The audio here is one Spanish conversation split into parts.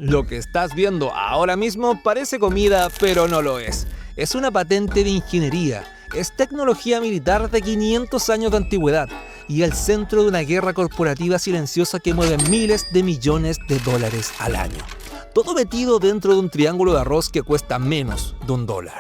Lo que estás viendo ahora mismo parece comida, pero no lo es. Es una patente de ingeniería, es tecnología militar de 500 años de antigüedad y el centro de una guerra corporativa silenciosa que mueve miles de millones de dólares al año. Todo metido dentro de un triángulo de arroz que cuesta menos de $1.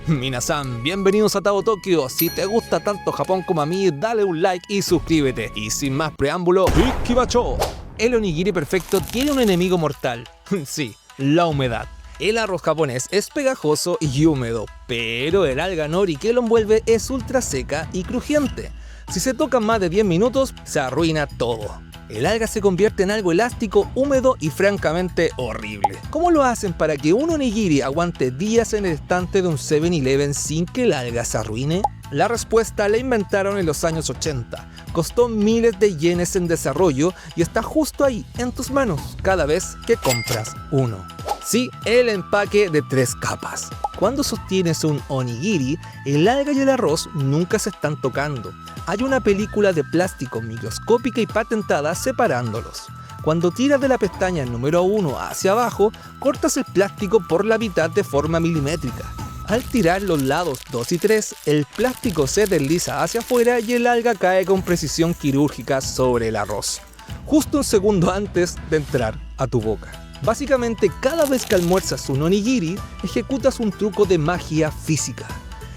Minasan, bienvenidos a Tao Tokio. Si te gusta tanto Japón como a mí, dale un like y suscríbete. Y sin más preámbulo, Ikibacho. El onigiri perfecto tiene un enemigo mortal. Sí, la humedad. El arroz japonés es pegajoso y húmedo, pero el alga nori que lo envuelve es ultra seca y crujiente. Si se tocan más de 10 minutos, se arruina todo. El alga se convierte en algo elástico, húmedo y francamente horrible. ¿Cómo lo hacen para que un onigiri aguante días en el estante de un 7-Eleven sin que el alga se arruine? La respuesta la inventaron en los años 80. Costó miles de yenes en desarrollo y está justo ahí, en tus manos, cada vez que compras uno. Sí, el empaque de 3 capas. Cuando sostienes un onigiri, el alga y el arroz nunca se están tocando. Hay una película de plástico microscópica y patentada separándolos. Cuando tiras de la pestaña número 1 hacia abajo, cortas el plástico por la mitad de forma milimétrica. Al tirar los lados 2 y 3, el plástico se desliza hacia afuera y el alga cae con precisión quirúrgica sobre el arroz, justo un segundo antes de entrar a tu boca. Básicamente, cada vez que almuerzas un onigiri, ejecutas un truco de magia física.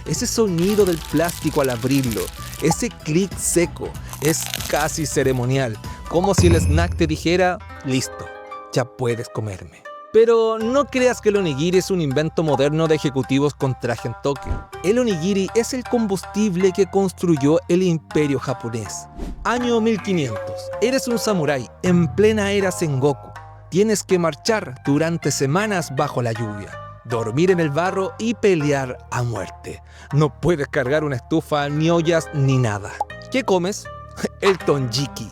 Ese sonido del plástico al abrirlo, ese clic seco, es casi ceremonial, como si el snack te dijera, listo, ya puedes comerme. Pero no creas que el onigiri es un invento moderno de ejecutivos con traje en Tokio. El onigiri es el combustible que construyó el imperio japonés. Año 1500. Eres un samurái en plena era Sengoku. Tienes que marchar durante semanas bajo la lluvia, dormir en el barro y pelear a muerte. No puedes cargar una estufa, ni ollas, ni nada. ¿Qué comes? El tonjiki.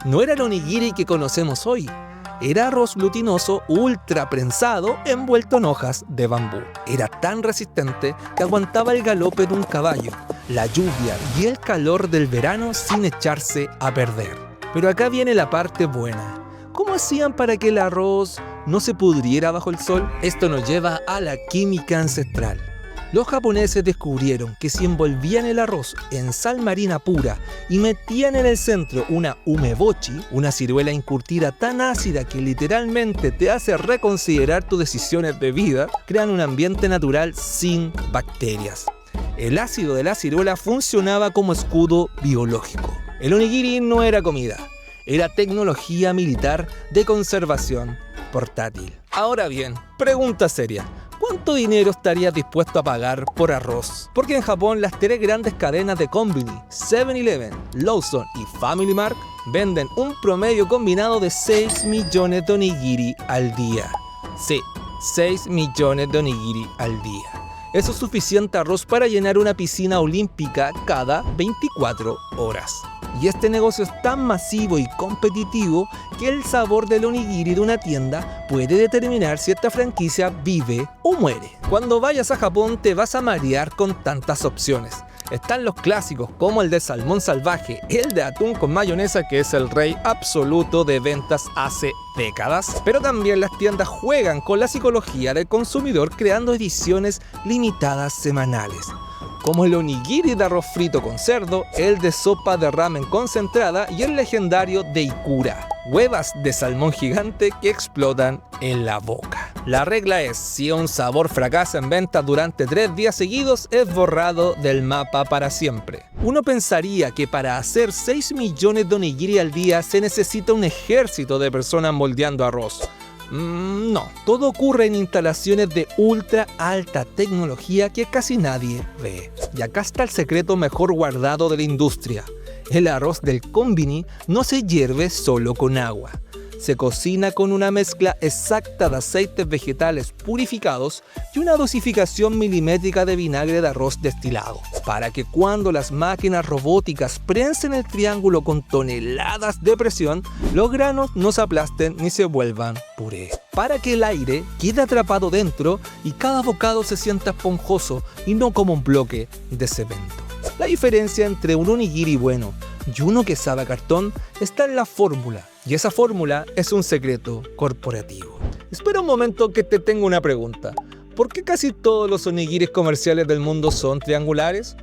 No era el onigiri que conocemos hoy. Era arroz glutinoso ultra prensado envuelto en hojas de bambú. Era tan resistente que aguantaba el galope de un caballo, la lluvia y el calor del verano sin echarse a perder. Pero acá viene la parte buena. ¿Cómo hacían para que el arroz no se pudriera bajo el sol? Esto nos lleva a la química ancestral. Los japoneses descubrieron que si envolvían el arroz en sal marina pura y metían en el centro una umeboshi, una ciruela encurtida tan ácida que literalmente te hace reconsiderar tus decisiones de vida, crean un ambiente natural sin bacterias. El ácido de la ciruela funcionaba como escudo biológico. El onigiri no era comida, era tecnología militar de conservación portátil. Ahora bien, pregunta seria. ¿Cuánto dinero estarías dispuesto a pagar por arroz? Porque en Japón las 3 grandes cadenas de Konbini, 7-Eleven, Lawson y Family Mart, venden un promedio combinado de 6 millones de onigiri al día. Sí, 6 millones de onigiri al día. Eso es suficiente arroz para llenar una piscina olímpica cada 24 horas. Y este negocio es tan masivo y competitivo que el sabor del onigiri de una tienda puede determinar si esta franquicia vive o muere. Cuando vayas a Japón te vas a marear con tantas opciones. Están los clásicos como el de salmón salvaje, el de atún con mayonesa que es el rey absoluto de ventas hace décadas. Pero también las tiendas juegan con la psicología del consumidor creando ediciones limitadas semanales, como el onigiri de arroz frito con cerdo, el de sopa de ramen concentrada y el legendario de Ikura, huevas de salmón gigante que explotan en la boca. La regla es, si un sabor fracasa en ventas durante 3 días seguidos, es borrado del mapa para siempre. Uno pensaría que para hacer 6 millones de onigiri al día se necesita un ejército de personas moldeando arroz. No, todo ocurre en instalaciones de ultra alta tecnología que casi nadie ve. Y acá está el secreto mejor guardado de la industria. El arroz del Konbini no se hierve solo con agua. Se cocina con una mezcla exacta de aceites vegetales purificados y una dosificación milimétrica de vinagre de arroz destilado, para que cuando las máquinas robóticas prensen el triángulo con toneladas de presión, los granos no se aplasten ni se vuelvan puré. Para que el aire quede atrapado dentro y cada bocado se sienta esponjoso y no como un bloque de cemento. La diferencia entre un onigiri bueno y uno que sabe a cartón está en la fórmula. Y esa fórmula es un secreto corporativo. Espera un momento que te tengo una pregunta. ¿Por qué casi todos los onigiris comerciales del mundo son triangulares?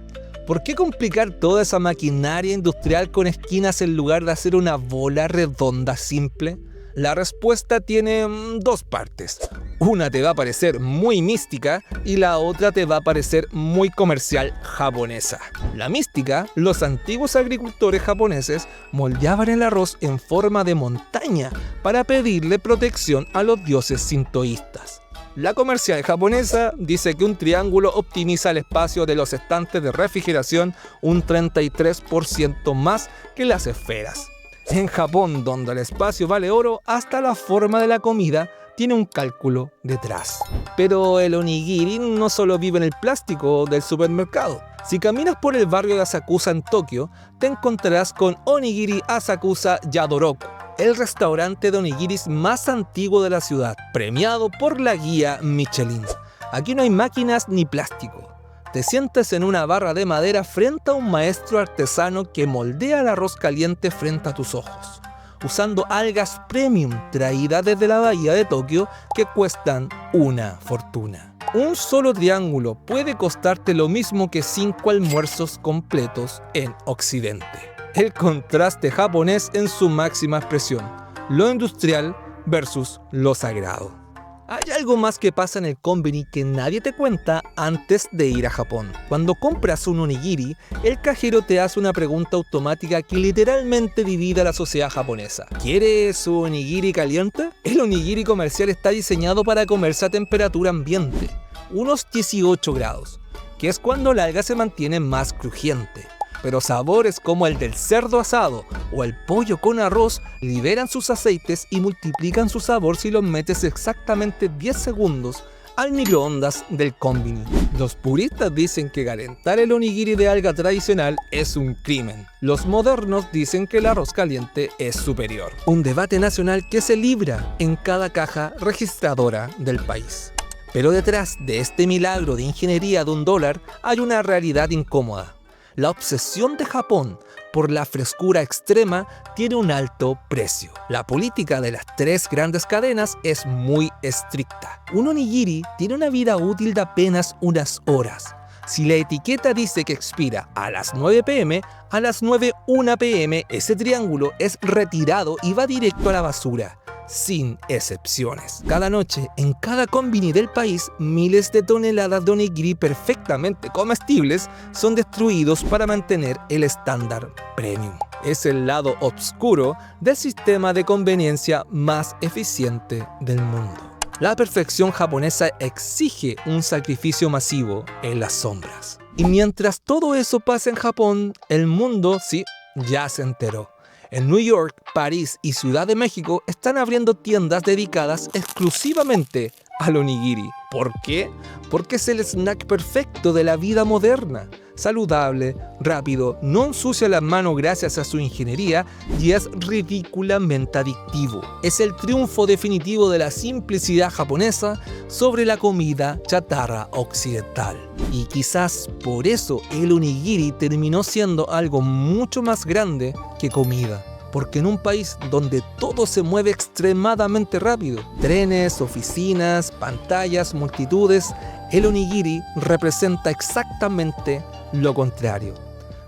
¿Por qué complicar toda esa maquinaria industrial con esquinas en lugar de hacer una bola redonda simple? La respuesta tiene dos partes. Una te va a parecer muy mística y la otra te va a parecer muy comercial japonesa. La mística, los antiguos agricultores japoneses moldeaban el arroz en forma de montaña para pedirle protección a los dioses sintoístas. La comercial japonesa dice que un triángulo optimiza el espacio de los estantes de refrigeración un 33% más que las esferas. En Japón, donde el espacio vale oro, hasta la forma de la comida tiene un cálculo detrás. Pero el onigiri no solo vive en el plástico del supermercado. Si caminas por el barrio de Asakusa en Tokio, te encontrarás con Onigiri Asakusa Yadoroku, el restaurante de onigiris más antiguo de la ciudad, premiado por la guía Michelin. Aquí no hay máquinas ni plástico. Te sientas en una barra de madera frente a un maestro artesano que moldea el arroz caliente frente a tus ojos, usando algas premium traídas desde la bahía de Tokio que cuestan una fortuna. Un solo triángulo puede costarte lo mismo que 5 almuerzos completos en Occidente. El contraste japonés en su máxima expresión, lo industrial versus lo sagrado. Hay algo más que pasa en el konbini que nadie te cuenta antes de ir a Japón. Cuando compras un onigiri, el cajero te hace una pregunta automática que literalmente divide a la sociedad japonesa. ¿Quiere su onigiri caliente? El onigiri comercial está diseñado para comerse a temperatura ambiente, unos 18 grados, que es cuando la alga se mantiene más crujiente. Pero sabores como el del cerdo asado o el pollo con arroz liberan sus aceites y multiplican su sabor si los metes exactamente 10 segundos al microondas del konbini. Los puristas dicen que calentar el onigiri de alga tradicional es un crimen. Los modernos dicen que el arroz caliente es superior. Un debate nacional que se libra en cada caja registradora del país. Pero detrás de este milagro de ingeniería de $1 hay una realidad incómoda. La obsesión de Japón por la frescura extrema tiene un alto precio. La política de las 3 grandes cadenas es muy estricta. Un onigiri tiene una vida útil de apenas unas horas. Si la etiqueta dice que expira a las 9 p.m., a las 9:01 p.m. ese triángulo es retirado y va directo a la basura, sin excepciones. Cada noche, en cada konbini del país, miles de toneladas de onigiri perfectamente comestibles son destruidos para mantener el estándar premium. Es el lado oscuro del sistema de conveniencia más eficiente del mundo. La perfección japonesa exige un sacrificio masivo en las sombras. Y mientras todo eso pasa en Japón, el mundo, sí, ya se enteró. En New York, París y Ciudad de México están abriendo tiendas dedicadas exclusivamente al onigiri. ¿Por qué? Porque es el snack perfecto de la vida moderna. Saludable, rápido, no ensucia las manos gracias a su ingeniería y es ridículamente adictivo. Es el triunfo definitivo de la simplicidad japonesa sobre la comida chatarra occidental. Y quizás por eso el onigiri terminó siendo algo mucho más grande que comida. Porque en un país donde todo se mueve extremadamente rápido, trenes, oficinas, pantallas, multitudes, el onigiri representa exactamente lo contrario.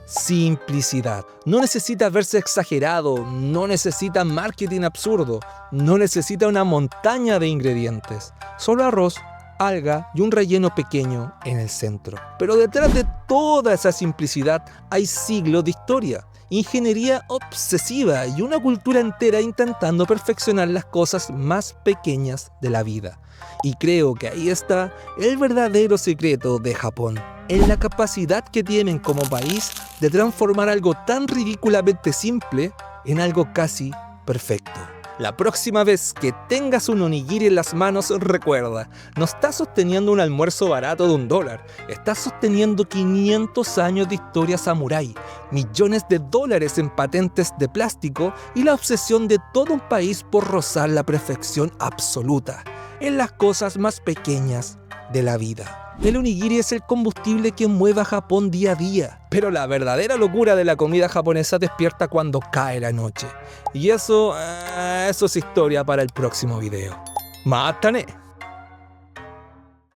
Simplicidad. No necesita verse exagerado, no necesita marketing absurdo, no necesita una montaña de ingredientes. Solo arroz, alga y un relleno pequeño en el centro. Pero detrás de toda esa simplicidad hay siglos de historia, ingeniería obsesiva y una cultura entera intentando perfeccionar las cosas más pequeñas de la vida. Y creo que ahí está el verdadero secreto de Japón, en la capacidad que tienen como país de transformar algo tan ridículamente simple en algo casi perfecto. La próxima vez que tengas un onigiri en las manos, recuerda, no estás sosteniendo un almuerzo barato de $1, estás sosteniendo 500 años de historia samurái, millones de dólares en patentes de plástico y la obsesión de todo un país por rozar la perfección absoluta en las cosas más pequeñas de la vida. El onigiri es el combustible que mueve a Japón día a día, pero la verdadera locura de la comida japonesa despierta cuando cae la noche. Y eso es historia para el próximo video. Mátane.